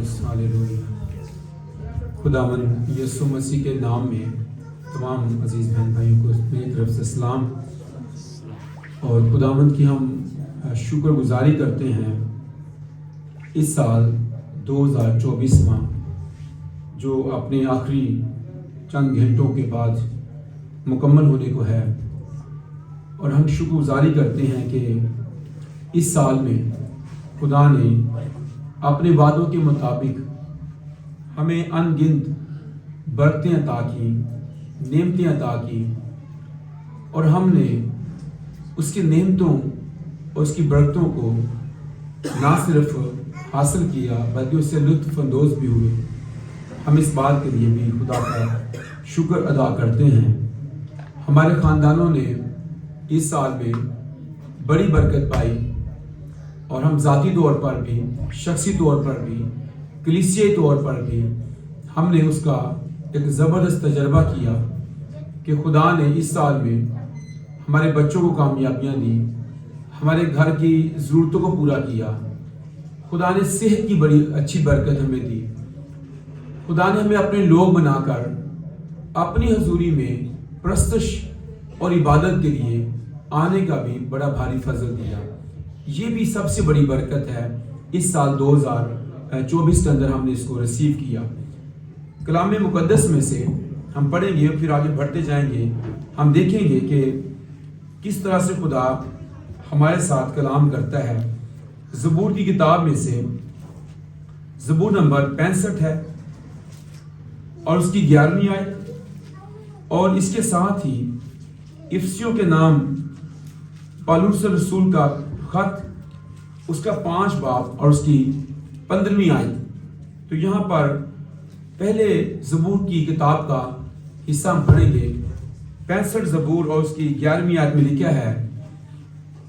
قدوس hallelujah. خداوند یسوع مسیح کے نام میں تمام عزیز بہن بھائیوں کو میری طرف سے سلام، اور خداوند کی ہم شکر گزاری کرتے ہیں اس سال 2024 جو اپنے آخری چند گھنٹوں کے بعد مکمل ہونے کو ہے، اور ہم شکر گزاری کرتے ہیں کہ اس سال میں خدا نے اپنے وعدوں کے مطابق ہمیں ان گنت برکتیں عطا کی، نعمتیں عطا کی، اور ہم نے اس کی نعمتوں اور اس کی برکتوں کو نہ صرف حاصل کیا بلکہ اس سے لطف اندوز بھی ہوئے۔ ہم اس بات کے لیے بھی خدا کا شکر ادا کرتے ہیں۔ ہمارے خاندانوں نے اس سال میں بڑی برکت پائی، اور ہم ذاتی طور پر بھی، شخصی طور پر بھی، کلیسیائی طور پر بھی ہم نے اس کا ایک زبردست تجربہ کیا کہ خدا نے اس سال میں ہمارے بچوں کو کامیابیاں دی، ہمارے گھر کی ضرورتوں کو پورا کیا، خدا نے صحت کی بڑی اچھی برکت ہمیں دی، خدا نے ہمیں اپنے لوگ بنا کر اپنی حضوری میں پرستش اور عبادت کے لیے آنے کا بھی بڑا بھاری فضل دیا۔ یہ بھی سب سے بڑی برکت ہے اس سال 2024 کے اندر ہم نے اس کو ریسیو کیا۔ کلام مقدس میں سے ہم پڑھیں گے، پھر آگے بڑھتے جائیں گے، ہم دیکھیں گے کہ کس طرح سے خدا ہمارے ساتھ کلام کرتا ہے۔ زبور کی کتاب میں سے زبور نمبر 65 ہے اور اس کی 11ویں آیت، اور اس کے ساتھ ہی افسیوں کے نام پالوس رسول کا خط، اس کا 5 باب اور اس کی 15ویں آیت۔ تو یہاں پر پہلے زبور کی کتاب کا حصہ ہم پڑھیں گے۔ 65 زبور اور اس کی 11ویں آیت میں لکھا ہے،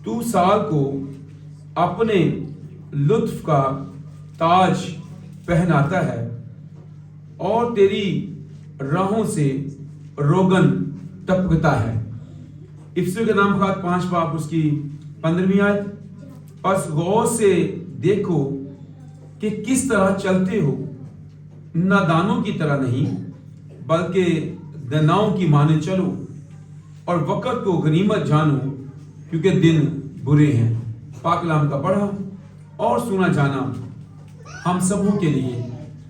تو سال کو اپنے لطف کا تاج پہناتا ہے، اور تیری راہوں سے روغن ٹپکتا ہے۔ افسیوں کے نام خط 5 باب اس کی 15ویں آیت، پس غور سے دیکھو کہ کس طرح چلتے ہو، نادانوں کی طرح نہیں بلکہ دناؤں کی مانند چلو، اور وقت کو غنیمت جانو کیونکہ دن برے ہیں۔ پاک کلام کا پڑھا اور سنا جانا ہم سبوں کے لیے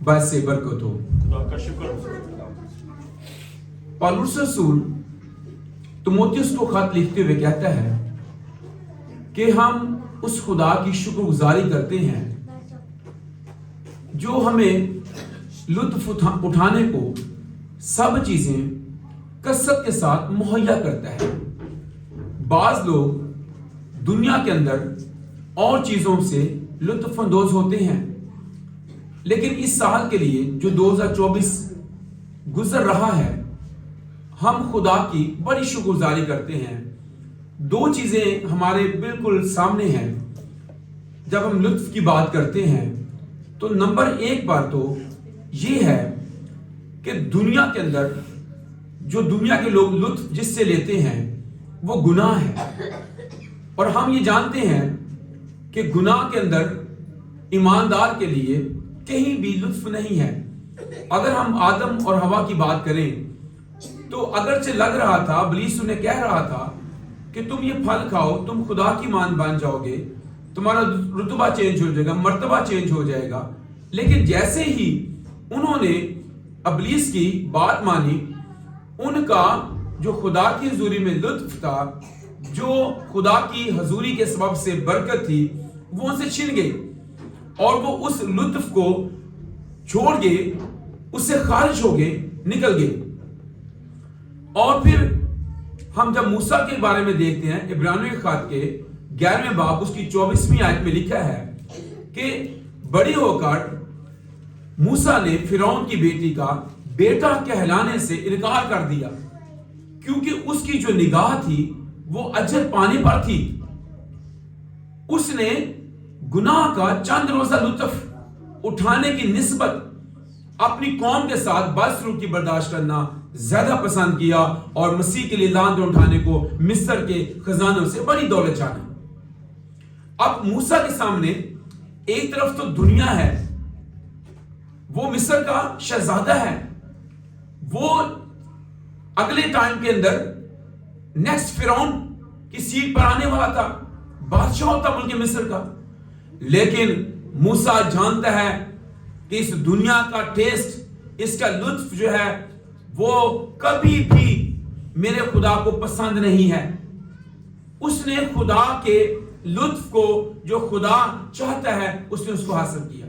باعث برکت ہو۔ خدا کا شکر۔ پالوس رسول تیموتھیوس کو خط لکھتے ہوئے کہتا ہے کہ ہم اس خدا کی شکر گزاری کرتے ہیں جو ہمیں لطف اٹھانے کو سب چیزیں کثرت کے ساتھ مہیا کرتا ہے۔ بعض لوگ دنیا کے اندر اور چیزوں سے لطف اندوز ہوتے ہیں، لیکن اس سال کے لیے جو 2024 گزر رہا ہے، ہم خدا کی بڑی شکر گزاری کرتے ہیں۔ 2 چیزیں ہمارے بالکل سامنے ہیں جب ہم لطف کی بات کرتے ہیں۔ تو نمبر 1 بات تو یہ ہے کہ دنیا کے اندر جو دنیا کے لوگ لطف جس سے لیتے ہیں وہ گناہ ہے، اور ہم یہ جانتے ہیں کہ گناہ کے اندر ایماندار کے لیے کہیں بھی لطف نہیں ہے۔ اگر ہم آدم اور حوا کی بات کریں تو اگرچہ لگ رہا تھا، ابلیس انہیں کہہ رہا تھا کہ تم یہ پھل کھاؤ، تم خدا کی مان بن جاؤ گے، تمہارا رتبہ چینج ہو جائے گا، مرتبہ چینج ہو جائے گا، لیکن جیسے ہی انہوں نے ابلیس کی بات مانی، ان کا جو خدا کی حضوری میں لطف تھا، جو خدا کی حضوری کے سبب سے برکت تھی، وہ ان سے چھن گئی، اور وہ اس لطف کو چھوڑ گئے، اس سے خارج ہو گئے، نکل گئے۔ اور پھر ہم جب موسیٰ کے بارے میں دیکھتے ہیں، عبرانیوں کے خط کے 11ویں باب اس کی 24ویں آیت میں لکھا ہے کہ بڑی ہو کر موسیٰ نے فرعون کی بیٹی کا بیٹا کہلانے سے انکار کر دیا، کیونکہ اس کی جو نگاہ تھی وہ اجر پانے پر تھی۔ اس نے گناہ کا چند روزہ لطف اٹھانے کی نسبت اپنی قوم کے ساتھ بدسلوکی برداشت کرنا زیادہ پسند کیا، اور مسیح کے لیے لاندر اٹھانے کو مصر کے خزانوں سے بڑی دولت چاہنا۔ اب موسیٰ کے سامنے ایک طرف تو دنیا ہے وہ مصر کا شہزادہ ہے، وہ اگلے ٹائم کے اندر نیکسٹ فرعون کی سیٹ پر آنے والا تھا، بادشاہ ہوتا ملک مصر کا. لیکن موسیٰ جانتا ہے کہ اس دنیا کا ٹیسٹ، اس کا لطف جو ہے وہ کبھی بھی میرے خدا کو پسند نہیں ہے. اس نے خدا کے لطف کو، جو خدا چاہتا ہے، اس نے اس کو حاصل کیا.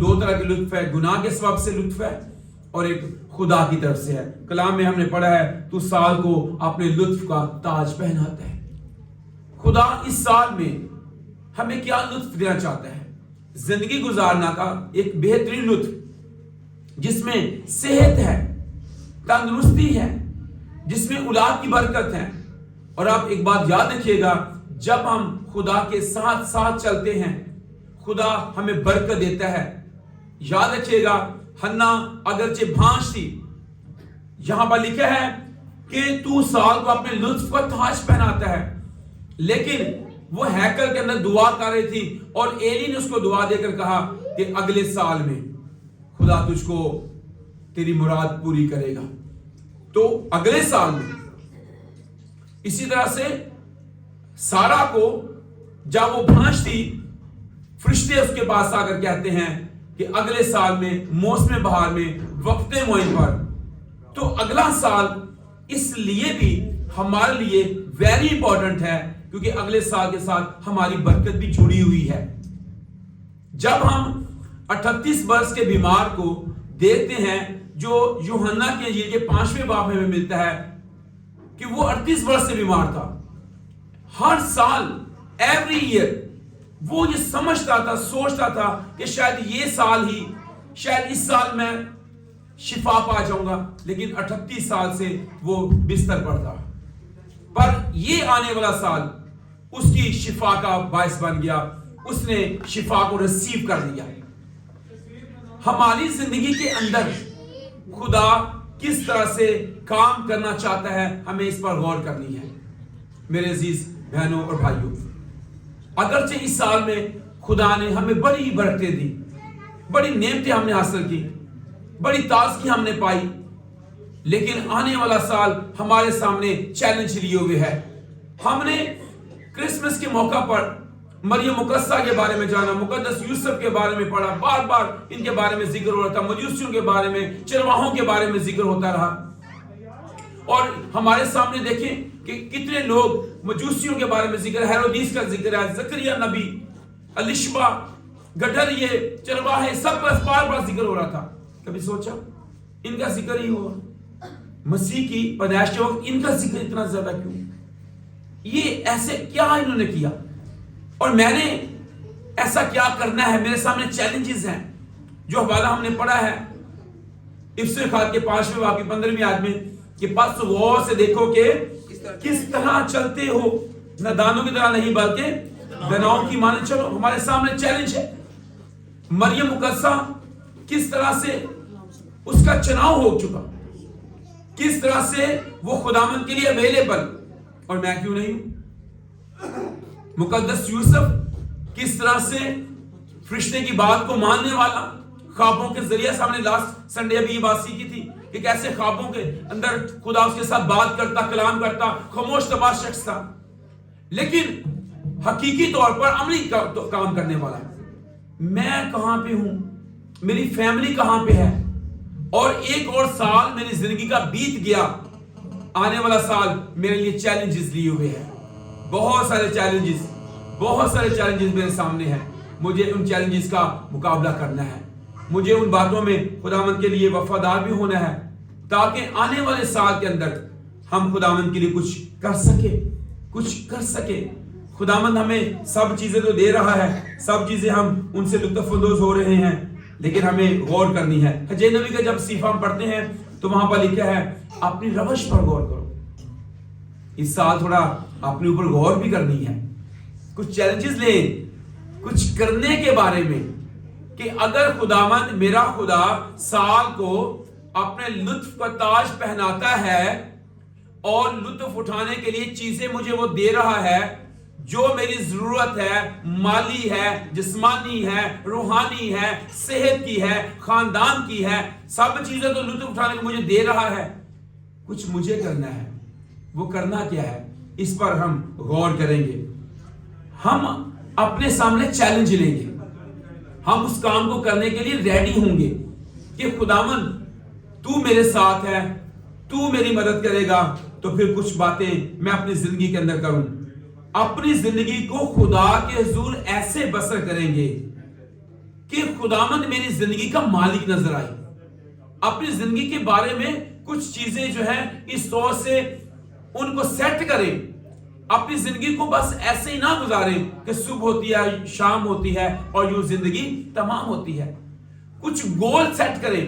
دو طرح کے لطف ہے، گناہ کے سبب سے لطف ہے اور ایک خدا کی طرف سے ہے. کلام میں ہم نے پڑھا ہے تو سال کو اپنے لطف کا تاج پہناتا ہے. خدا اس سال میں ہمیں کیا لطف دینا چاہتا ہے؟ زندگی گزارنا کا ایک بہترین لطف، جس میں صحت ہے، تندرستی ہے، جس میں اولاد کی برکت ہے. اور آپ ایک بات یاد رکھیے گا، جب ہم خدا کے ساتھ ساتھ چلتے ہیں خدا ہمیں برکت دیتا ہے. یاد رکھیے گا، حنا اگرچہ بھانش تھی، یہاں پر لکھا ہے کہ تو سال کو اپنے لطف کا تاج پہناتا ہے، لیکن وہ ہیکل کے اندر دعا کر رہی تھی اور ایلی نے اس کو دعا دے کر کہا کہ اگلے سال میں خدا تجھ کو تیری مراد پوری کرے گا. تو اگلے سال میں اسی طرح سے سارا کو جب وہ بھانش تھی، فرشتے اس کے پاس آ کر کہتے ہیں کہ اگلے سال میں موسم بہار میں وقت معین پر. تو اگلا سال اس لیے بھی ہمارے لیے ویری امپورٹنٹ ہے کیونکہ اگلے سال کے ساتھ ہماری برکت بھی جڑی ہوئی ہے. جب ہم 38 برس کے بیمار کو دیکھتے ہیں جو یوحنا کی انجیل کے 5ویں باب میں ملتا ہے کہ وہ 38 برس سے بیمار تھا. ہر سال ایوری ایئر وہ یہ سمجھتا تھا، سوچتا تھا کہ شاید یہ سال ہی، شاید اس سال میں شفا پا جاؤں گا، لیکن 38 سال سے وہ بستر پر تھا. پر یہ آنے والا سال اس کی شفا کا باعث بن گیا، اس نے شفا کو ریسیو کر لیا. ہماری زندگی کے اندر خدا کس طرح سے کام کرنا چاہتا ہے، ہمیں اس پر غور کرنی ہے. میرے عزیز بہنوں اور بھائیوں، اگرچہ اس سال میں خدا نے ہمیں بڑی برکتیں دی، بڑی نعمتیں ہم نے حاصل کی، بڑی تازگی ہم نے پائی، لیکن آنے والا سال ہمارے سامنے چیلنج لیے ہوئے ہے. ہم نے کرسمس کے موقع پر مریم مقدسہ کے بارے میں جانا، مقدس یوسف کے بارے میں پڑھا، بار بار ان کے بارے میں ذکر ہو رہا تھا، مجوسیوں کے بارے میں، چرواہوں کے بارے میں ذکر ہوتا رہا. اور ہمارے سامنے دیکھیں کہ کتنے لوگ مجوسیوں کے بارے میں ذکر، ہیرودیس کا ذکر ہے، زکریا نبی، الیشبا، گڈر، یہ چرواہے، سب کا بار بار ذکر ہو رہا تھا. کبھی سوچا ان کا ذکر ہی ہوا، مسیح کی پیدائش کے وقت ان کا ذکر اتنا زیادہ کیوں؟ یہ ایسے کیا انہوں نے کیا اور میں نے ایسا کیا کرنا ہے؟ میرے سامنے چیلنجز ہیں جو حوالہ ہم نے پڑھا ہے افسر خات کے 5ویں باب کی 15ویں آیت میں کہ پس غور سے دیکھو کہ کس طرح چلتے ہو، نادانوں کی طرح نہیں بلکہ داناؤں کی مانند چلو. ہمارے سامنے چیلنج ہے. مریم مقدسہ کس طرح سے اس کا چناؤ ہو چکا، کس طرح سے وہ خداوند کے لیے اویلیبل، اور میں کیوں نہیں ہوں. مقدس یوسف کس طرح سے فرشتے کی بات کو ماننے والا، خوابوں کے ذریعے سے ہم نے لاسٹ سنڈے ابھی یہ بات سیکھی تھی کہ کیسے خوابوں کے اندر خدا اس کے ساتھ بات کرتا، کلام کرتا، خاموش طبع شخص تھا لیکن حقیقی طور پر عملی کام کرنے والا. میں کہاں پہ ہوں، میری فیملی کہاں پہ ہے، اور ایک اور سال میری زندگی کا بیت گیا. آنے والا سال میرے لیے چیلنجز لیے ہوئے ہیں، بہت سارے چیلنجز میرے سامنے ہیں. مجھے ان چیلنجز کا مقابلہ کرنا ہے، مجھے ان باتوں میں خداوند کے لیے وفادار بھی ہونا ہے تاکہ آنے والے سال کے اندر ہم خداوند کے لیے کچھ کر سکے. خداوند ہمیں سب چیزیں تو دے رہا ہے، سب چیزیں ہم ان سے لطف اندوز ہو رہے ہیں، لیکن ہمیں غور کرنی ہے. حجہ نبی کا جب صحیفہ ہم پڑھتے ہیں تو وہاں پر لکھا ہے اپنی روش پر غور کرو. اس سال تھوڑا اپنے اوپر غور بھی کرنی ہے، کچھ چیلنجز لیں کچھ کرنے کے بارے میں کہ اگر خداوند میرا خدا سال کو اپنے لطف کا تاج پہناتا ہے اور لطف اٹھانے کے لیے چیزیں مجھے وہ دے رہا ہے جو میری ضرورت ہے، مالی ہے، جسمانی ہے، روحانی ہے، صحت کی ہے، خاندان کی ہے، سب چیزیں تو لطف اٹھانے کو مجھے دے رہا ہے، کچھ مجھے کرنا ہے۔ وہ کرنا کیا ہے، اس پر ہم غور کریں گے۔ ہم اپنے سامنے چیلنج لیں گے، ہم اس کام کو کرنے کے لیے ریڈی ہوں گے کہ خداوند تو میرے ساتھ ہے، تو میری مدد کرے گا، تو پھر کچھ باتیں میں اپنی زندگی کے اندر کروں۔ اپنی زندگی کو خدا کے حضور ایسے بسر کریں گے کہ خداوند میری زندگی کا مالک نظر آئے۔ اپنی زندگی کے بارے میں کچھ چیزیں جو ہیں اس طور سے ان کو سیٹ کریں، اپنی زندگی کو بس ایسے ہی نہ گزاریں کہ صبح ہوتی ہے، شام ہوتی ہے اور یوں زندگی تمام ہوتی ہے۔ کچھ گول سیٹ کریں،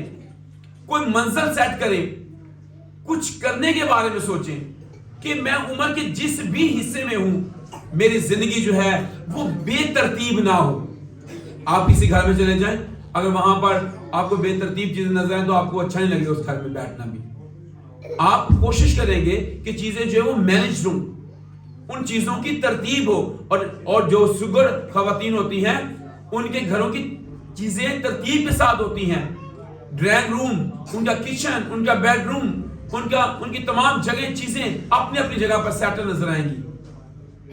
کوئی منزل سیٹ کریں، کچھ کرنے کے بارے میں سوچیں کہ میں عمر کے جس بھی حصے میں ہوں، میری زندگی جو ہے وہ بے ترتیب نہ ہو۔ آپ کسی گھر میں چلے جائیں، اگر وہاں پر آپ کو بے ترتیب چیزیں نظر آئیں تو آپ کو اچھا نہیں لگے اس گھر میں بیٹھنا بھی۔ آپ کوشش کریں گے کہ چیزیں جو ہے وہ مینج ہوں، ان چیزوں کی ترتیب ہو، اور جو سگر خواتین ہوتی ہیں ان کے گھروں کی چیزیں ترتیب کے ساتھ ہوتی ہیں۔ ڈرائنگ روم، ان کا کچن، ان کا بیڈ روم، ان کی تمام جگہ چیزیں اپنی اپنی جگہ پر سیٹل نظر آئیں گی۔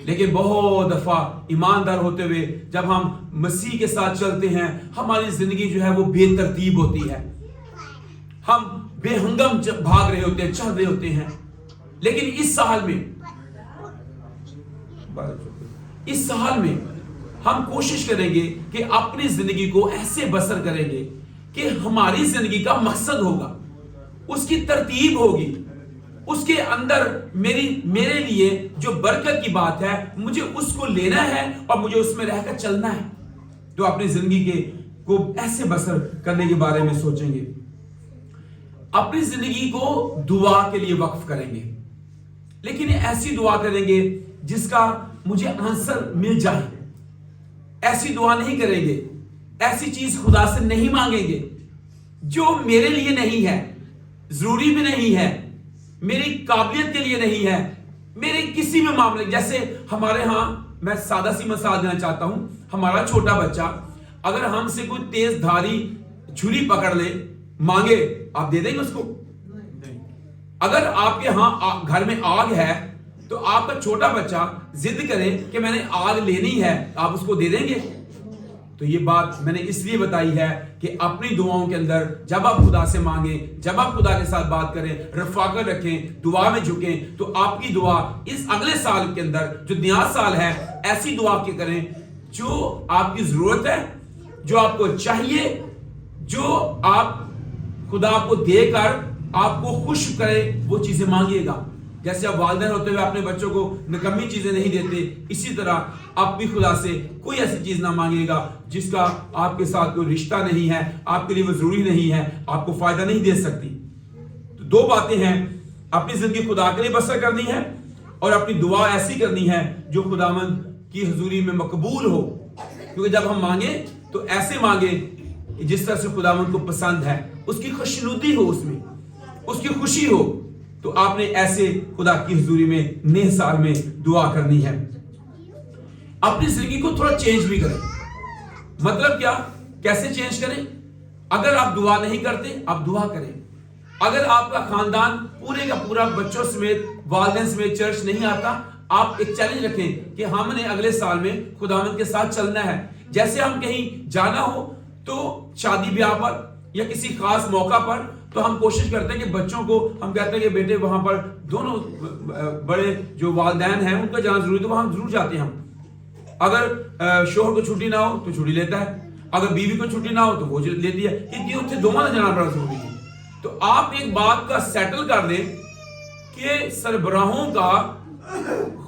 لیکن بہت دفعہ ایماندار ہوتے ہوئے جب ہم مسیح کے ساتھ چلتے ہیں، ہماری زندگی جو ہے وہ بے ترتیب ہوتی ہے، ہم بے ہنگم بھاگ رہے ہوتے ہیں، چل رہے ہوتے ہیں۔ لیکن اس سال میں ہم کوشش کریں گے کہ اپنی زندگی کو ایسے بسر کریں گے کہ ہماری زندگی کا مقصد ہوگا، اس کی ترتیب ہوگی، اس کے اندر میرے لیے جو برکت کی بات ہے مجھے اس کو لینا ہے اور مجھے اس میں رہ کر چلنا ہے۔ تو اپنی زندگی کو ایسے بسر کرنے کے بارے میں سوچیں گے۔ اپنی زندگی کو دعا کے لیے وقف کریں گے، لیکن ایسی دعا کریں گے جس کا مجھے آنسر مل جائے۔ ایسی دعا نہیں کریں گے، ایسی چیز خدا سے نہیں مانگیں گے جو میرے لیے نہیں ہے، ضروری بھی نہیں ہے، میری قابلیت کے لیے نہیں ہے، میرے کسی بھی معاملے۔ جیسے ہمارے ہاں، میں سادہ سی مثال دینا چاہتا ہوں، ہمارا چھوٹا بچہ اگر ہم سے کوئی تیز دھاری چھری پکڑ لے، مانگے، آپ دے دیں گے اس کو؟ اگر آپ کے ہاں گھر میں آگ ہے تو آپ کا چھوٹا بچہ ضد کرے کہ میں نے آگ لینی ہے، آپ اس کو دے دیں گے؟ تو یہ بات میں نے اس لیے بتائی ہے کہ اپنی دعاؤں کے اندر جب آپ خدا سے مانگیں، جب آپ خدا کے ساتھ بات کریں، رفاقت رکھیں، دعا میں جھکیں، تو آپ کی دعا اس اگلے سال کے اندر جو نیا سال ہے، ایسی دعا کی کریں جو آپ کی ضرورت ہے، جو آپ کو چاہیے، جو آپ خدا کو دے کر آپ کو خوش کرے، وہ چیزیں مانگیے گا۔ جیسے آپ والدین ہوتے ہوئے اپنے بچوں کو نکمی چیزیں نہیں دیتے، اسی طرح آپ بھی خدا سے کوئی ایسی چیز نہ مانگیے گا جس کا آپ کے ساتھ کوئی رشتہ نہیں ہے، آپ کے لیے وہ ضروری نہیں ہے، آپ کو فائدہ نہیں دے سکتی۔ تو دو باتیں ہیں، اپنی زندگی خدا کے لیے بسر کرنی ہے اور اپنی دعا ایسی کرنی ہے جو خداوند کی حضوری میں مقبول ہو۔ کیونکہ جب ہم مانگیں تو ایسے مانگیں جس طرح سے خداوند کو پسند ہے، اس کی خوشنودی ہو، اس میں اس کی خوشی ہو۔ تو آپ نے ایسے خدا کی حضوری میں نئے سال میں دعا کرنی ہے۔ اپنی زندگی کو تھوڑا چینج بھی کریں۔ مطلب کیا؟ کیسے چینج کریں؟ اگر آپ دعا نہیں کرتے، آپ دعا کریں۔ اگر آپ کا خاندان پورے کا پورا بچوں سمیت، والدین سمیت چرچ نہیں آتا، آپ ایک چیلنج رکھیں کہ ہم نے اگلے سال میں خداوند کے ساتھ چلنا ہے۔ جیسے ہم کہیں جانا ہو تو شادی بیاہ پر یا کسی خاص موقع پر، تو ہم کوشش کرتے ہیں کہ بچوں کو ہم کہتے ہیں کہ بیٹے وہاں پر دونوں بڑے جو والدین ہیں ان کا جانا ضروری، تو وہاں ضرور جاتے ہیں ہم۔ اگر شوہر کو چھٹی نہ ہو تو چھٹی لیتا ہے، اگر بیوی کو چھٹی نہ ہو تو وہ لیتی ہے، کیونکہ اتنے دونوں نے جانا بڑا ضروری ہے۔ تو آپ ایک بات کا سیٹل کر دیں کہ سربراہوں کا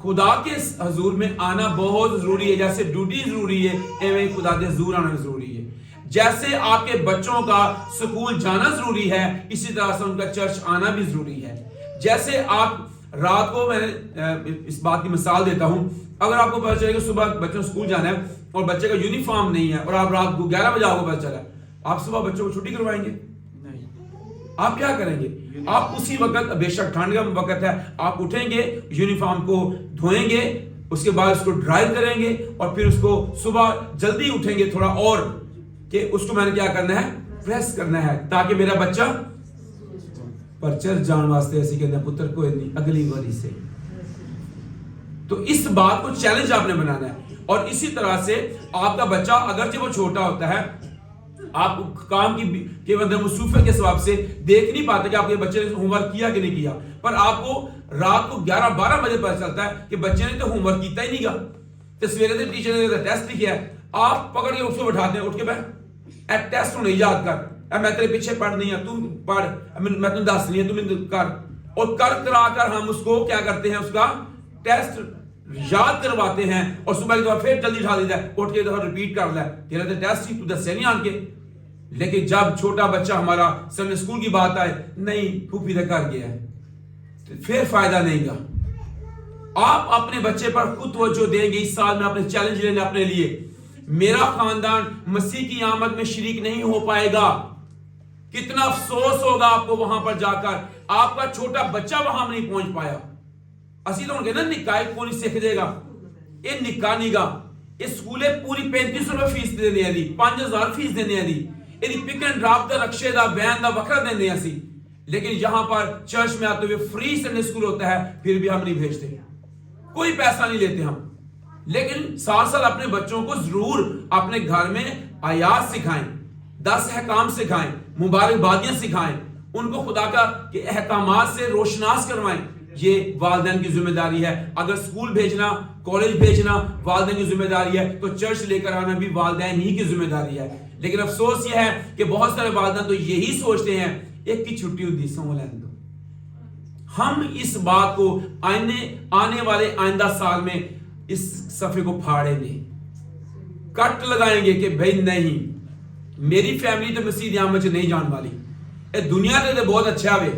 خدا کے حضور میں آنا بہت ضروری ہے۔ جیسے ڈیوٹی ضروری ہے، ایویں خدا کے حضور آنا ضروری ہے۔ جیسے آپ کے بچوں کا سکول جانا ضروری ہے، اسی طرح سے ان کا چرچ آنا بھی ضروری ہے۔ جیسے آپ رات کو، میں اس بات کی مثال دیتا ہوں، اگر آپ کو پتہ چلے کہ صبح بچوں کو سکول جانا ہے اور بچے کا یونیفارم نہیں ہے اور آپ رات کو 11 بجے آپ کو پتہ چلا، آپ صبح بچوں کو چھٹی کروائیں گے؟ نہیں۔ آپ کیا کریں گے؟ آپ اسی وقت، بے شک ٹھنڈ کا وقت ہے، آپ اٹھیں گے، یونیفارم کو دھوئیں گے، اس کے بعد اس کو ڈرائیو کریں گے اور پھر اس کو صبح جلدی اٹھیں گے تھوڑا اور کہ اس کو میں نے کیا کرنا ہے, پریس کرنا ہے تاکہ میرا بچہ پر چل جان واسطے ایسی کہتے ہیں پتر کوئی نہیں اگلی واری سے. تو اس بات کو چیلنج آپ نے بنانا ہے. اور اسی طرح سے آپ کا بچہ اگرچہ وہ چھوٹا ہوتا ہے, آپ کام کی مصروفیت کے سبب سے دیکھ نہیں پاتے کہ آپ کے بچے نے ہوم ورک کیا کہ نہیں کیا, پر آپ کو رات کو 11-12 بجے پتہ چلتا ہے کہ بچے نے تو ہوم ورک کیتا ہی نہیں گا, تو سویرے سے ٹیچر نے ٹیسٹ لکھا ہے, آپ پکڑ کے اس کو بٹھاتے ہیں, اٹھ کے بیٹھ اے ٹیسٹ نہیں یاد کر, میں تیرے پیچھے پڑھ نہیں ہے, تو پڑھ, میں تمہیں دس نہیں ہے, تم کر, اور کرا کر ہم اس کو کیا کرتے ہیں, اس کا ٹیسٹ یاد کرواتے ہیں اور صبح کی دفعہ پھر جلدی اٹھا دیتا ہے, اٹھ کے دفعہ ریپیٹ کر لے, تیرا تو ٹیسٹ ہی تو دسے نہیں آن کے. لیکن جب چھوٹا بچہ ہمارا سنڈے اسکول کی بات آئے, نہیں پھوپھی نے کر گیا ہے, پھر فائدہ نہیں گا. آپ اپنے بچے پر خود توجہ دیں گے. اس سال میں اپنے چیلنج لینے اپنے لیے, میرا خاندان مسیح کی آمد میں شریک نہیں ہو پائے گا. کتنا افسوس ہوگا آپ کو وہاں پر جا کر, آپ کا چھوٹا بچہ وہاں نہیں پہنچ پایا. اسی تو نا نکاح کون سیکھ دے گا, یہ نکاح نہیں گا, یہ سکولے پوری 3500 روپے فیس دینے ہیں دی, 5000 فیس دینے ہیں دی, یہ پک اینڈ ڈراپ دا رکشے دا وین دا وکر دینے ہیں سی. لیکن یہاں پر چرچ میں آتے ہوئے فری سنڈے اسکول ہوتا ہے, پھر بھی ہم نہیں بھیجتے, کوئی پیسہ نہیں لیتے ہم. لیکن سال اپنے بچوں کو ضرور اپنے گھر میں آیات سکھائیں, 10 احکام سکھائیں, مبارکبادیاں سکھائیں, ان کو خدا کا کے احکامات سے روشناس کروائیں. یہ والدین کی ذمہ داری ہے. اگر سکول بھیجنا, کالج بھیجنا والدین کی ذمہ داری ہے, تو چرچ لے کر آنا بھی والدین ہی کی ذمہ داری ہے. لیکن افسوس یہ ہے کہ بہت سارے والدین تو یہی سوچتے ہیں ایک کی چھٹی ہوتی سو لین دو. ہم اس بات کو آنے والے آئندہ سال میں اس صفحے کو پھاڑیں گے, کٹ لگائیں گے کہ بھائی نہیں, میری فیملی تو مسیح آمد سے نہیں جان والی. اے دنیا کے بہت اچھا ہے,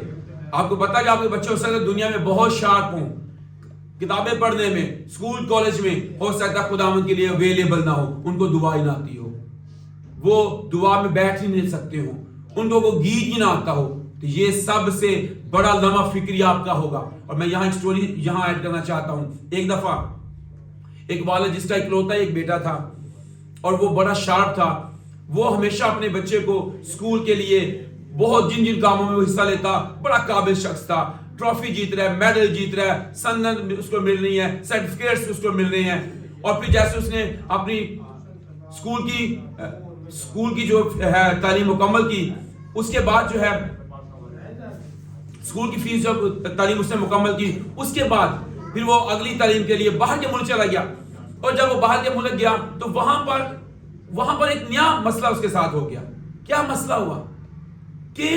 آپ کو پتا کہ آپ کے بچے ہو سکتے دنیا میں بہت شارپ ہوں, کتابیں پڑھنے میں, سکول کالج میں, ہو سکتا ہے خداوند کے لیے اویلیبل نہ ہو, ان کو دعا ہی نہ آتی ہو, وہ دعا میں بیٹھ ہی نہیں سکتے ہو, ان کو گیت ہی نہ آتا ہو. تو یہ سب سے بڑا لمحہ فکری آپ کا ہوگا. اور میں یہاں ایک سٹوری یہاں ایڈ کرنا چاہتا ہوں. ایک دفعہ ایک والد جس کا اکلوتا ایک بیٹا تھا اور وہ بڑا شارپ تھا, وہ ہمیشہ اپنے بچے کو اسکول کے لیے بہت جن کاموں میں وہ حصہ لیتا, بڑا قابل شخص تھا, ٹرافی جیت رہا ہے, میڈل جیت رہا ہے, سند اس کو مل رہی ہے, سرٹیفکیٹس اس کو مل رہے ہیں. اور پھر جیسے اس نے اپنی اسکول کی جو ہے تعلیم مکمل کی, اس کے بعد جو ہے اسکول کی فیس جب تعلیم اس نے مکمل کی, اس کے بعد پھر وہ اگلی تعلیم کے لیے باہر کے ملک چلا گیا. اور جب وہ باہر کے ملک گیا تو وہاں پر ایک نیا مسئلہ اس کے ساتھ ہو گیا. کیا مسئلہ ہوا کہ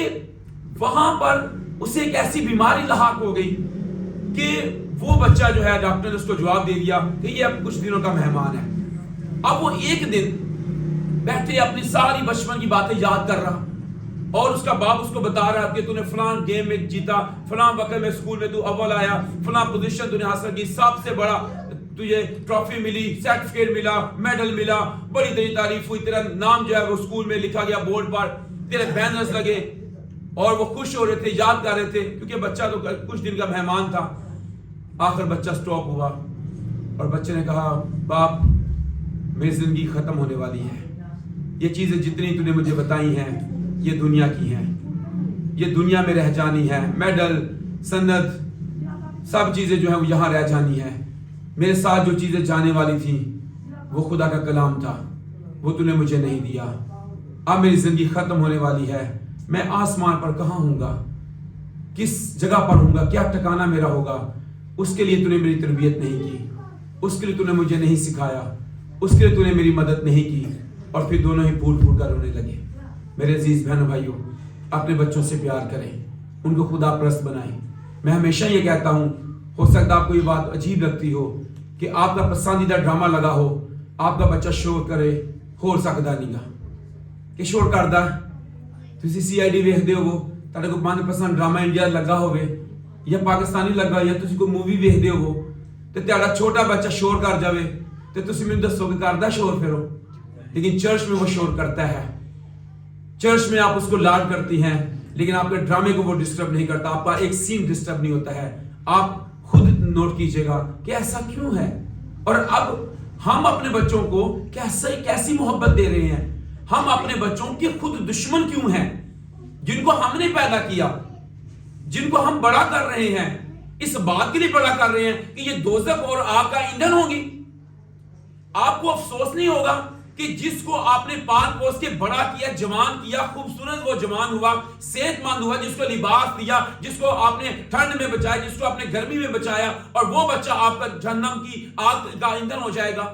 وہاں پر اسے ایک ایسی بیماری لاحق ہو گئی کہ وہ بچہ جو ہے ڈاکٹر نے اس کو جواب دے دیا کہ یہ اب کچھ دنوں کا مہمان ہے. اب وہ ایک دن بیٹھے اپنی ساری بچپن کی باتیں یاد کر رہا, اور اس کا باپ اس کو بتا رہا کہ تو نے فلاں گیم میں جیتا, فلاں وقت میں اسکول میں تو اول آیا, فلاں پوزیشن تو نے حاصل کی, سب سے بڑا تجھے ٹرافی ملی, سرٹیفکیٹ ملا, میڈل ملا, بڑی تیری تعریف ہوئی, تیرا نام جو ہے وہ اسکول میں لکھا گیا بورڈ پر, تیرے بینرز لگے, اور وہ خوش ہو رہے تھے, یاد کر رہے تھے, کیونکہ بچہ تو کچھ دن کا مہمان تھا. آخر بچہ سٹاپ ہوا اور بچے نے کہا, باپ میری زندگی ختم ہونے والی ہے, یہ چیزیں جتنی تو نے مجھے بتائی ہیں یہ دنیا کی ہیں, یہ دنیا میں رہ جانی ہے, میڈل, سند, سب چیزیں جو ہیں وہ یہاں رہ جانی ہے. میرے ساتھ جو چیزیں جانے والی تھیں وہ خدا کا کلام تھا, وہ تو نے مجھے نہیں دیا. اب میری زندگی ختم ہونے والی ہے, میں آسمان پر کہاں ہوں گا, کس جگہ پر ہوں گا, کیا ٹھکانہ میرا ہوگا. اس کے لیے تو نے میری تربیت نہیں کی, اس کے لیے تو نے مجھے نہیں سکھایا, اس کے لیے تو نے میری مدد نہیں کی. اور پھر دونوں ہی پھول پھول کر رونے لگے. میرے عزیز بہنوں بھائیوں, اپنے بچوں سے پیار کریں, ان کو خدا پرست بنائیں. میں ہمیشہ یہ کہتا ہوں, ہو سکتا آپ کو یہ بات عجیب لگتی ہو کہ آپ کا پسندیدہ ڈرامہ لگا ہو, آپ کا بچہ شور کرے, ہو سکتا نہیں گا کہ شور کرتا ہے. تسی CID ویکھدے ہو, تہاڈے کو من پسند ڈرامہ انڈیا لگا ہوے یا پاکستانی لگا, یا تسی کوئی مووی ویکھدے ہو تے تہاڈا چھوٹا بچہ شور کر جاوے تے تسی مینوں دسو کہ کردا شور پھر ہو. لیکن چرچ میں وہ شور کرتا ہے, چرچ میں آپ اس کو لاڈ کرتی ہیں, لیکن آپ کے ڈرامے کو وہ ڈسٹرب نہیں کرتا, آپ کا ایک سین ڈسٹرب نہیں ہوتا ہے. آپ خود نوٹ کیجئے گا کہ ایسا کیوں ہے. اور اب ہم اپنے بچوں کو کیسی محبت دے رہے ہیں. ہم اپنے بچوں کے خود دشمن کیوں ہیں جن کو ہم نے پیدا کیا, جن کو ہم بڑا کر رہے ہیں, اس بات کے لیے بڑا کر رہے ہیں کہ یہ دوزخ اور آگ کا ایندھن ہوگی. آپ کو افسوس نہیں ہوگا کہ جس کو آپ نے پال پوس کے بڑا کیا, جوان کیا, خوبصورت وہ جوان ہوا, صحت مند ہوا, جس کو لباس دیا, جس کو آپ نے ٹھنڈ میں بچایا, جس کو آپ نے گرمی میں بچایا, اور وہ بچہ آپ کا جہنم کی آگ کا ایندھن ہو جائے گا.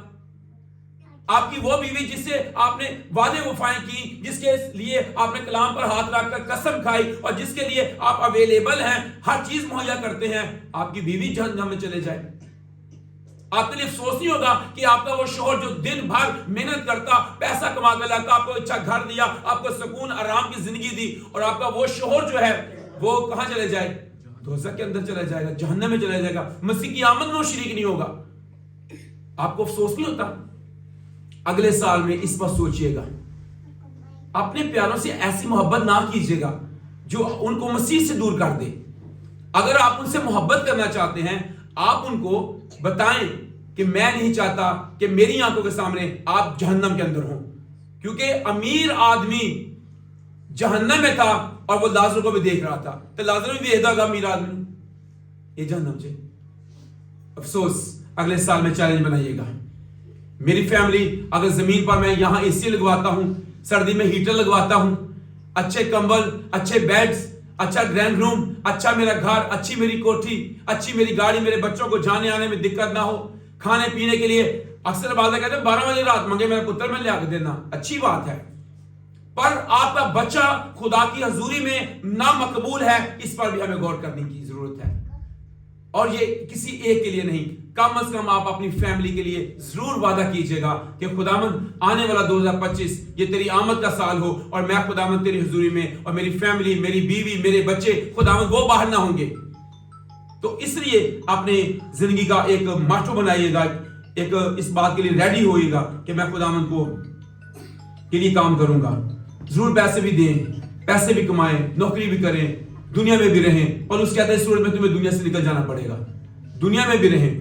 آپ کی وہ بیوی جس سے آپ نے وعدے وفائیں کی, جس کے لیے آپ نے کلام پر ہاتھ رکھ کر قسم کھائی, اور جس کے لیے آپ اویلیبل ہیں, ہر چیز مہیا کرتے ہیں, آپ کی بیوی جہنم میں چلے جائے. آپ کے لیے افسوس نہیں ہوگا کہ آپ کا وہ شوہر جو دن بھر محنت کرتا, پیسہ کما کے لاتا, آپ کو اچھا گھر دیا, آپ کو سکون آرام کی زندگی دی, اور آپ کا وہ شوہر جو ہے وہ کہاں چلے جائے؟ دوزخ کے اندر چلا جائے گا, جہنم میں چلا جائے گا, مسیح کی آمد میں وہ شریک نہیں ہوگا. آپ کو افسوس نہیں ہوتا؟ اگلے سال میں اس پر سوچئے گا. اپنے پیاروں سے ایسی محبت نہ کیجئے گا جو ان کو مسیح سے دور کر دے. اگر آپ ان سے محبت کرنا چاہتے ہیں, آپ ان کو بتائیں کہ میں نہیں چاہتا کہ میری آنکھوں کے سامنے آپ جہنم کے اندر ہوں, کیونکہ امیر آدمی جہنم میں تھا اور وہ لازر کو بھی دیکھ رہا تھا, تو لازر بھی دیکھتا گا امیر آدمی یہ جہنم سے. افسوس. اگلے سال میں چیلنج بنائیے گا. میری فیملی, اگر زمین پر میں یہاں اے سی لگواتا ہوں, سردی میں ہیٹر لگواتا ہوں, اچھے کمبل, اچھے بیڈز, اچھا گرینڈ روم, اچھا میرا گھر, اچھی میری کوٹھی, اچھی میری گاڑی, میرے بچوں کو جانے آنے میں دقت نہ ہو, کھانے پینے کے لیے اکثر باتیں کہتے ہیں 12 بجے رات منگے میرا پتر میں لے آ کے دینا, اچھی بات ہے, پر آپ کا بچہ خدا کی حضوری میں نامقبول ہے, اس پر بھی ہمیں غور کرنے کی ضرورت ہے. اور یہ کسی ایک کے لیے نہیں, کم از کم آپ اپنی فیملی کے لیے ضرور وعدہ کیجئے گا کہ خداوند آنے والا 2025 یہ تیری آمد کا سال ہو, اور میں خداوند تیری حضوری میں, اور میری فیملی, میری بیوی, میرے بچے خداوند وہ باہر نہ ہوں گے. تو اس لیے اپنے زندگی کا ایک ماٹو بنائیے گا, ایک اس بات کے لیے ریڈی ہوئیے گا کہ میں خداوند کو کے لیے کام کروں گا. ضرور پیسے بھی دیں, پیسے بھی کمائیں, نوکری بھی کریں, دنیا میں بھی رہیں, اور اس کہتے ہیں صورت میں تمہیں دنیا سے نکل جانا پڑے گا. دنیا میں بھی رہیں,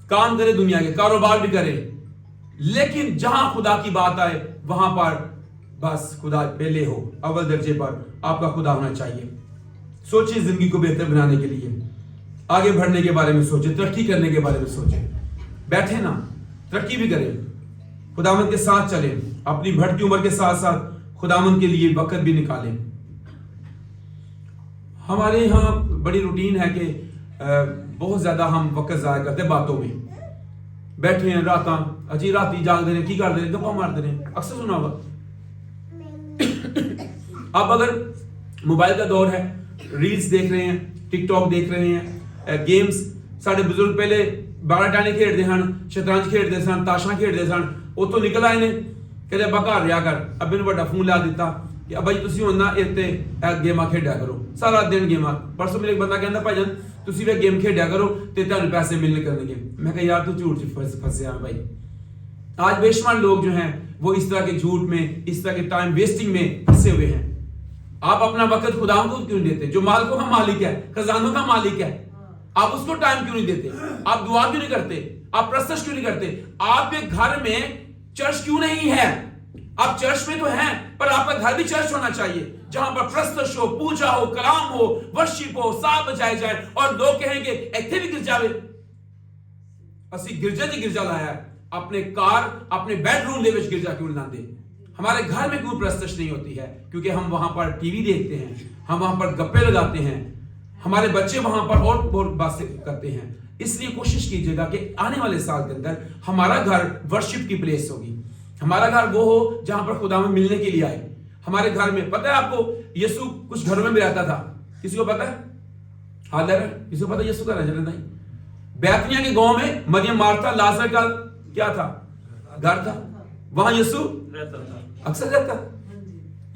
کام کرے, دنیا کے کاروبار بھی کرے, لیکن جہاں خدا کی بات آئے وہاں پر بس خدا پہلے ہو, اول درجے پر آپ کا خدا ہونا چاہیے. سوچیں زندگی کو بہتر بنانے کے لیے, آگے بڑھنے کے بارے میں سوچیں, ترقی کرنے کے بارے میں سوچیں. بیٹھے نا, ترقی بھی کریں, خداوند کے ساتھ چلیں, اپنی بڑھتی عمر کے ساتھ ساتھ خداوند کے لیے وقت بھی نکالیں. ہمارے یہاں بڑی روٹین ہے کہ بہت زیادہ ہم وقت ضائع کرتے باتوں میں, بیٹھے ہیں راتاں, اجی راتی جاگ دے رہے, کی کر دے رہے, گپا مار دے رہے, اکثر سنا ہوگا. اب اگر موبائل کا دور ہے, ریلز دیکھ رہے ہیں, ٹک ٹاک دیکھ رہے ہیں, گیمز, سارے بزرگ پہلے باڑا ٹانے کھیڑتے ہیں, شطرنج کھیڑتے سن, تاشاں کھیڑتے سن, وہ تو نکل آئے نے کہ ابا گھر رہا کر, اب میں بڑا فون لا دیتا کہ ابا جی تسی ہونا اتنے گیماں کھیڈیا کرو, سارا دن گیماں. پرسوں میرے ایک بندہ کہندا بھائی جان تسی وہ گیم کھیڈیا کرو تے تانوں پیسے ملنے کرنے گے. میں کہا یار تو جھوٹ پھنسیا بھائی. آج بے شمار لوگ جو ہیں وہ اس طرح کے جھوٹ میں, اس طرح کے ٹائم ویسٹنگ میں پھنسے ہوئے ہیں. آپ اپنا وقت خدا کو کیوں نہیں دیتے, جو مالکوں کا مالک ہے, خزانوں کا مالک ہے, آپ اس کو ٹائم کیوں نہیں دیتے؟ آپ دعا کیوں نہیں کرتے؟ آپ پرستش کیوں نہیں کرتے؟ آپ کے گھر میں چرچ کیوں نہیں ہے؟ آپ چرچ میں تو ہیں, پر آپ کا گھر بھی چرچ ہونا چاہیے, جہاں پر پرستش ہو, پوجا ہو, کلام ہو, ورشپ ہو, ساتھ بجائے جائے, اور لوگ کہیں گے ایتھے بھی گرجا وے, اسی گرجا دی گرجا لایا ہے, اپنے کار, اپنے بیڈ روم دے وچ گرجا کیوں لاندے؟ ہمارے گھر میں کوئی پرستش نہیں ہوتی ہے, کیونکہ ہم وہاں پر ٹی وی دیکھتے ہیں, ہم وہاں پر گپے لگاتے ہیں, ہمارے بچے وہاں پر اور بہت باتیں کرتے ہیں. اس لیے کوشش کیجئے گا کہ آنے والے سال کے اندر ہمارا گھر ورشپ کی پلیس ہوگی, ہمارا گھر وہ ہو جہاں پر خدا میں ملنے کے لیے آئے. ہمارے گھر میں پتہ ہے آپ کو, یسوع کچھ گھروں میں بھی رہتا تھا, کسی کو پتہ ہے؟ حاضر ہے کسی کو پتہ یسوع کا رہتا نہیں؟ بیتنیہ کے گاؤں میں مریم, مارتھا, لازر کا کیا تھا؟ گھر تھا, وہاں یسوع رہتا تھا, اکثر رہتا.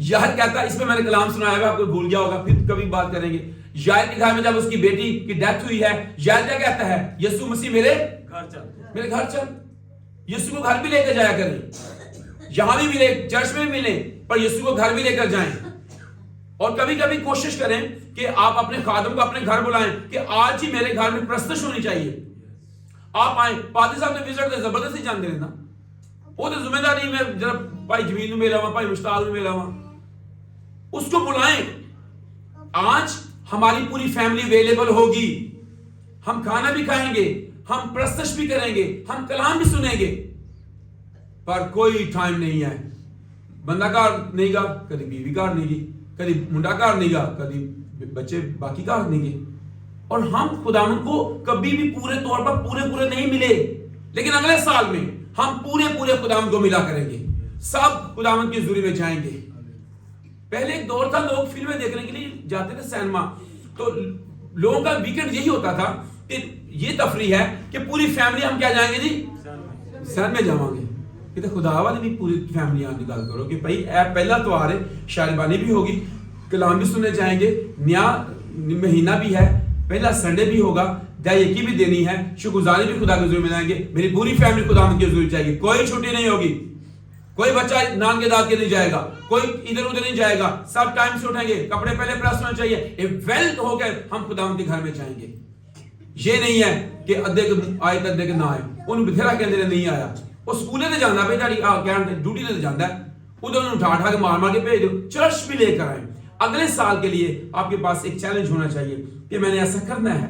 یاد کہتا, اس میں میں نے کلام سنایا ہے, آپ کو بھول گیا ہوگا, پھر کبھی بات کریں گے. یاد کے گھر میں جب اس کی بیٹی کی ڈیتھ ہوئی ہے, یاد کیا کہتا ہے؟ یسوع مسیح میرے گھر چل. یسوع کو گھر بھی لے کے جایا کریں, یہاں بھی ملے, چرچ میں بھی ملے, پر یسوع کو گھر بھی لے کر جائیں. اور کبھی کبھی کوشش کریں کہ آپ اپنے خادم کو اپنے گھر بلائیں کہ آج ہی میرے گھر میں پرستش ہونی چاہیے, آپ آئیں, پادری صاحب نے وزٹ تے زبردستی جان دے دینا, وہ تو ذمہ داری میں ذرا بھائی جمیل نو ملا ہوا, بھائی مشتاق نو ملا ہوا, اس کو بلائیں. آج ہماری پوری فیملی اویلیبل ہوگی, ہم کھانا بھی کھائیں گے, ہم پرستش بھی کریں گے, ہم کلام بھی سنیں گے, پر کوئی ٹائم نہیں ہے. بندہ کار نہیں گا, کدی بیوی کار نہیں گی, کدی منڈا کار نہیں گا, کدی بچے باقی کار نہیں گے. اور ہم خداوند کو کبھی بھی پورے طور پر پورے نہیں ملے, لیکن اگلے سال میں ہم پورے خداوند کو ملا کریں گے, سب خداوند کی حضوری میں جائیں گے. پہلے ایک دور تھا لوگ فلمیں دیکھنے کے لیے جاتے تھے سینما, تو لوگوں کا ویکنڈ یہی ہوتا تھا کہ یہ تفریح ہے کہ پوری فیملی ہم کیا جائیں گے جی, سینما جاؤں گے. کہ خدا والے بھی پوری فیملی نکال کرو کہ بھائی پہلا تہوار ہے, شاعری بھی ہوگی, کلام بھی سننے جائیں گے, نیا مہینہ بھی ہے, پہلا سنڈے بھی ہوگا, دہیکی بھی دینی ہے, شکر گزاری بھی خدا کے حضور میں جائیں گے. میری پوری فیملی خدا کی حضور جائے گی, کوئی چھٹی نہیں ہوگی, کوئی بچہ نان کے دانت کے نہیں جائے گا, کوئی ادھر ادھر نہیں جائے گا, سب ٹائم سے اٹھیں گے, کپڑے پہلے پریس ہونے چاہیے, ایک ویلتھ ہو کے ہم خدا کے گھر میں جائیں گے. یہ نہیں ہے کہ ادھے کے آئے تو ادھے کے نہ آئے, ان بتھیرا کے اندر نہیں آیا, وہ سکولے تے جانا پہ جاڑی ڈیوٹی تے جانا ہے, ادھر اٹھا کے مار کے بھیج دو, چرچ بھی لے کر آئے. اگلے سال کے لیے آپ کے پاس ایک چیلنج ہونا چاہیے کہ میں نے ایسا کرنا ہے,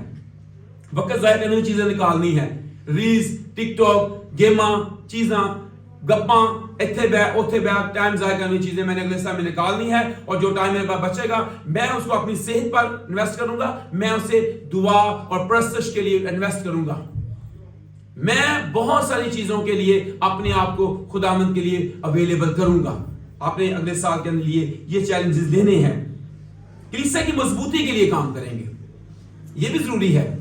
وقت ضائع کرنے کی چیزیں نکالنی ہے, ریلز, ٹک ٹاک, گیماں, چیزاں, گپاں, ایتھے بے اوتھے بے, ٹائم ضائع کرنے کی چیزیں میں نے اگلے سال میں نکالنی ہے. اور جو ٹائم میرے پاس بچے گا میں اس کو اپنی صحت پر انویسٹ کروں گا, میں اسے دعا اور پرستش کے لیے انویسٹ کروں گا, میں بہت ساری چیزوں کے لیے اپنے آپ کو خداوند کے لیے اویلیبل کروں گا. آپ نے اگلے سال کے لیے یہ چیلنجز لینے ہیں. کلیسیا کی مضبوطی کے لیے کام کریں گے, یہ بھی ضروری ہے.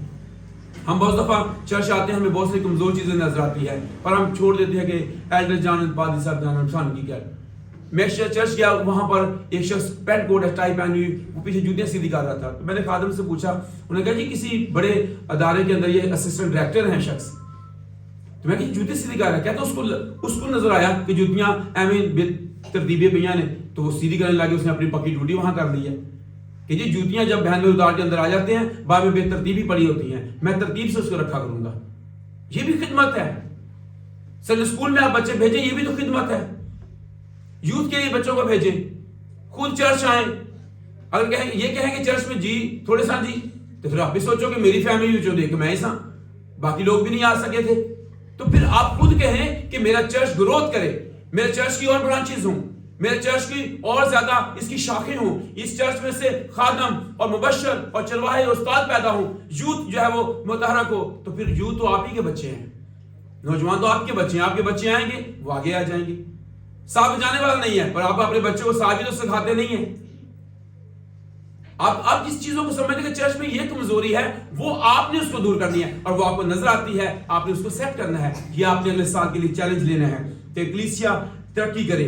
ہم بہت دفعہ چرچ آتے ہیں, ہمیں بہت سی کمزور چیزیں نظر آتی ہے, پر ہم چھوڑ دیتے ہیں کہ ایلڈر جان, پادری صاحب جان, انسان کی کیا. میں چرچ گیا, وہاں پر ایک شخص پینٹ کوٹ ٹائی پہنی ہوئی, وہ پیچھے جوتیاں سیدھی کر رہا تھا. تو میں نے خادم سے پوچھا, انہوں نے کہا جی کسی بڑے ادارے کے اندر یہ اسسٹنٹ ڈائریکٹر ہیں شخص. تو میں کہ جوتے سیدھی کر رہا ہے, کہتا اس کو نظر آیا کہ جوتیاں ایویں بے ترتیبیں پہ نے, تو وہ سیدھی کرنے لگے, اس نے اپنی پکی ڈیوٹی وہاں کر لی ہے کہ جی جوتیاں جب بہن میں اتار کے اندر آ جاتے ہیں بعد میں بے ترتیبی پڑی ہوتی ہیں, میں ترتیب سے اس کو رکھا کروں گا. یہ بھی خدمت ہے. سنڈے اسکول میں آپ بچے بھیجیں, یہ بھی تو خدمت ہے. یوتھ کے لیے بچوں کو بھیجیں, خود چرچ آئیں. اگر یہ کہیں کہ چرچ میں جی تھوڑے سا جی, تو پھر آپ بھی سوچو کہ میری فیملی جو دیکھ میں ایسا, باقی لوگ بھی نہیں آ سکے تھے, تو پھر آپ خود کہیں کہ میرا چرچ گروتھ کرے, میرے چرچ کی اور برانچز ہوں, میرے چرچ کی اور زیادہ اس کی شاخیں ہوں, اس چرچ میں سے خادم اور مبشر اور چرواہے استاد پیدا ہوں, یوتھ جو ہے وہ متحرک ہو. تو پھر یوتھ تو آپ ہی کے بچے ہیں, نوجوان تو آپ کے بچے ہیں, آپ کے بچے آئیں گے وہ آگے آ جائیں گے. صاحب جانے والا نہیں ہے, پر آپ اپنے بچوں کو صاحب ہی تو سکھاتے نہیں ہیں. آپ جس چیزوں کو سمجھتے کہ چرچ میں یہ کمزوری ہے, وہ آپ نے اس کو دور کرنی ہے, اور وہ آپ کو نظر آتی ہے, آپ نے اس کو سیٹ کرنا ہے. یہ آپ نے اگلے سال کے لیے چیلنج لینا ہے کہ کلیسیا ترقی کرے,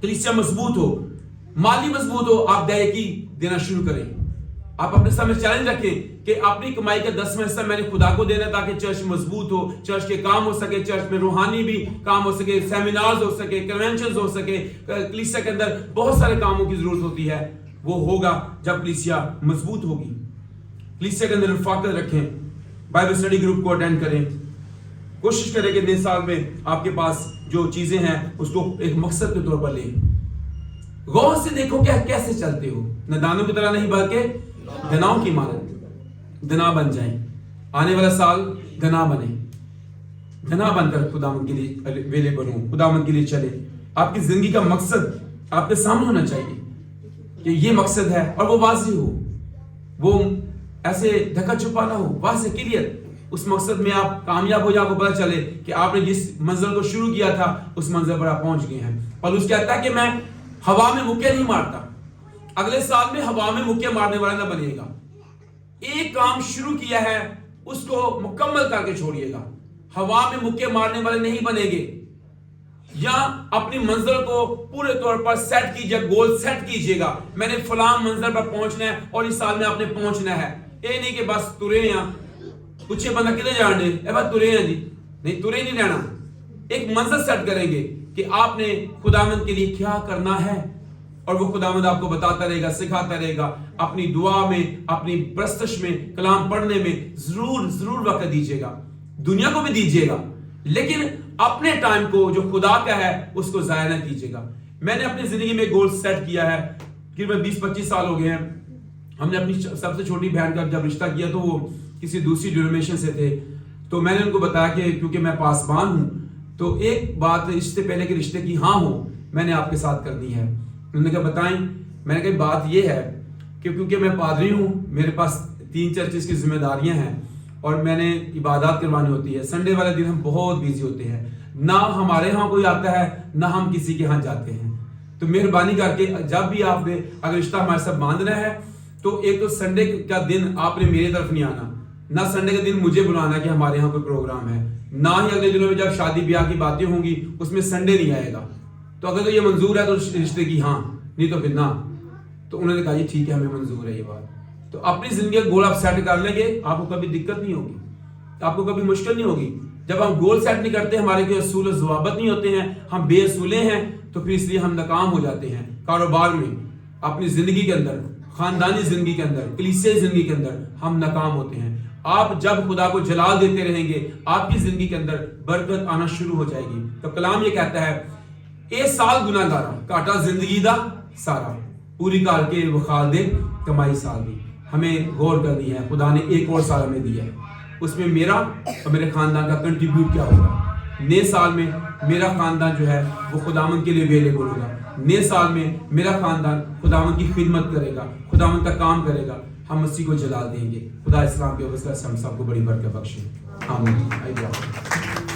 کلیسیا مضبوط ہو, مالی مضبوط ہو, آپ دہیکی دینا شروع کریں. آپ اپنے سامنے چیلنج رکھیں کہ اپنی کمائی کا 10واں حصہ میں نے خدا کو دینا تاکہ چرچ مضبوط ہو, چرچ کے کام ہو سکے, چرچ میں روحانی بھی کام ہو سکے, سیمینارز ہو سکے, کنونشنز ہو سکے. کلیسیا کے اندر بہت سارے کاموں کی ضرورت ہوتی ہے, وہ ہوگا جب کلیسیا مضبوط ہوگی. کلیسیا کے اندر رفاقت رکھیں, بائبل اسٹڈی گروپ کو اٹینڈ کریں, کوشش کریں کہ نئے سال میں آپ کے پاس جو چیزیں ہیں اس کو ایک مقصد کے طور پر لیں. غور سے دیکھو کہ کیسے چلتے ہو, ندانوں کی طرح نہیں بلکہ دناؤں کی مانند دنا بن جائیں. آنے والا سال دنا بنے, دنا بن کر خداوند کے لیے اویلیبل ہوں, خداوند کے لیے چلے. آپ کی زندگی کا مقصد آپ کے سامنے ہونا چاہیے کہ یہ مقصد ہے, اور وہ واضح ہو, وہ ایسے ڈھکا چھپا نہ ہو, واضح کلیئر. اس مقصد میں آپ کامیاب ہو جائے, آپ کو پتہ چلے کہ آپ نے جس منزل کو شروع کیا تھا اس منزل پر آپ پہنچ گئے ہیں. اور اس کہتا ہے کہ میں ہوا میں مکے نہیں مارتا, اگلے سال میں ہوا میں مکے مارنے والا نہ بنیے گا. ایک کام شروع کیا ہے اس کو مکمل کر کے چھوڑیے گا. ہوا میں مکے مارنے والے نہیں بنے گے, یا اپنی منزل کو پورے طور پر سیٹ کیجئے, گول سیٹ کیجئے گا. میں نے فلاں منزل پر پہنچنا ہے اور اس سال میں آپ نے پہنچنا ہے. یہ نہیں کہ بس ترے ہیں, پوچھے بندہ کدھر جان دے, اے بس ترے ہیں جی, نہیں ترے نہیں رہنا. ایک منزل سیٹ کریں گے کہ آپ نے خداوند کے لیے کیا کرنا ہے, اور وہ خداوند آپ کو بتاتا رہے گا, سکھاتا رہے گا. اپنی دعا میں, اپنی پرستش میں, کلام پڑھنے میں ضرور وقت دیجیے گا. دنیا کو بھی دیجیے گا، لیکن اپنے ٹائم کو جو خدا کا ہے اس کو ضائع نہ کیجیے گا. میں نے اپنی زندگی میں گول سیٹ کیا ہے کہ 20-25 سال ہو گئے ہیں. ہم نے اپنی سب سے چھوٹی بہن کا جب رشتہ کیا تو وہ کسی دوسری ڈینومینیشن سے تھے، تو میں نے ان کو بتایا کہ کیونکہ میں پاسبان ہوں تو ایک بات اس سے پہلے کہ رشتے کی ہاں ہو میں نے آپ کے ساتھ کرنی ہے. انہوں نے کہا بتائیں. میں نے کہا بات یہ ہے کہ کیونکہ میں پادری ہوں، میرے پاس 3 چرچز کی ذمہ داریاں ہیں اور میں نے عبادات کروانی ہوتی ہے. سنڈے والے دن ہم بہت بیزی ہوتے ہیں، نہ ہمارے ہاں کوئی آتا ہے نہ ہم کسی کے ہاں جاتے ہیں. تو مہربانی کر کے جب بھی آپ نے اگر رشتہ ہمارے ساتھ باندھنا ہے تو ایک تو سنڈے کا دن آپ نے میرے طرف نہیں آنا، نہ سنڈے کا دن مجھے بلانا کہ ہمارے ہاں کوئی پروگرام ہے، نہ ہی اگلے دنوں میں جب شادی بیاہ کی باتیں ہوں گی اس میں سنڈے نہیں آئے گا. تو اگر تو یہ منظور ہے تو رشتے کی ہاں، نہیں تو پھر نہ. تو انہوں نے کہا یہ ٹھیک ہے ہمیں منظور ہے یہ بات. تو اپنی زندگی کا گول آپ سیٹ کر لیں گے، آپ کو کبھی دقت نہیں ہوگی، آپ کو کبھی مشکل نہیں ہوگی. جب ہم گول سیٹ نہیں کرتے، ہمارے کوئی اصول و ضوابط نہیں ہوتے ہیں، ہم بے اصولے ہیں، تو پھر اس لیے ہم ناکام ہو جاتے ہیں کاروبار میں، اپنی زندگی کے اندر، خاندانی زندگی کے اندر، کلیسیائی زندگی کے اندر ہم ناکام ہوتے ہیں. آپ جب خدا کو جلال دیتے رہیں گے آپ کی زندگی کے اندر برکت آنا شروع ہو جائے گی. تو کلام یہ کہتا ہے اے سال گناہ گارا کاٹا زندگی دا سارا، پوری کار کے وخال دے کمائی سال دی. ہمیں غور کرنی ہے خدا نے ایک اور سال ہمیں دیا ہے، اس میں میرا اور میرے خاندان کا کنٹریبیوٹ کیا ہوگا. نئے سال میں میرا خاندان جو ہے وہ خداوند کے لیے اویلیبل ہوگا. نئے سال میں میرا خاندان خداوند کی خدمت کرے گا، خداوند کا کام کرے گا، ہم مسیح کو جلال دیں گے. خدا اسلام کے وسیلے سے ہم سب کو بڑی برکت بخشے. آمین.